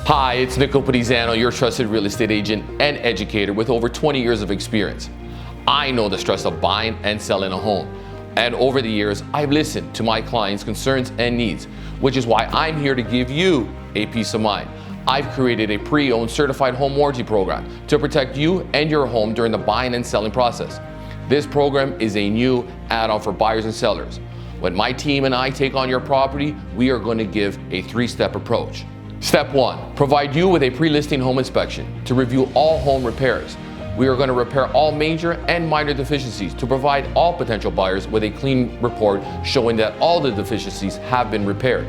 Hi, it's Nico Padizano, your trusted real estate agent and educator with over 20 years of experience. I know the stress of buying and selling a home. And over the years, I've listened to my clients' concerns and needs, which is why I'm here to give you a peace of mind. I've created a pre-owned certified home warranty program to protect you and your home during the buying and selling process. This program is a new add-on for buyers and sellers. When my team and I take on your property, we are going to give a 3-step approach. Step 1, provide you with a pre-listing home inspection to review all home repairs. We are going to repair all major and minor deficiencies to provide all potential buyers with a clean report showing that all the deficiencies have been repaired.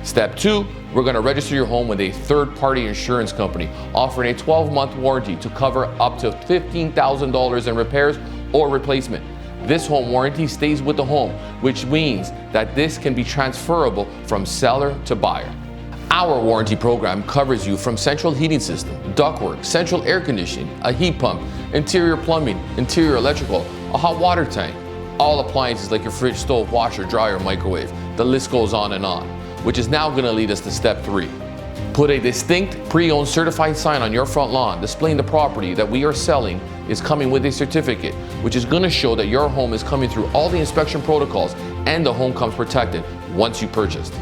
Step 2, we're going to register your home with a third-party insurance company offering a 12-month warranty to cover up to $15,000 in repairs or replacement. This home warranty stays with the home, which means that this can be transferable from seller to buyer. Our warranty program covers you from central heating system, ductwork, central air conditioning, a heat pump, interior plumbing, interior electrical, a hot water tank, all appliances like your fridge, stove, washer, dryer, microwave. The list goes on, which is now going to lead us to step 3. Put a distinct pre-owned certified sign on your front lawn displaying the property that we are selling is coming with a certificate, which is going to show that your home is coming through all the inspection protocols and the home comes protected once you purchased.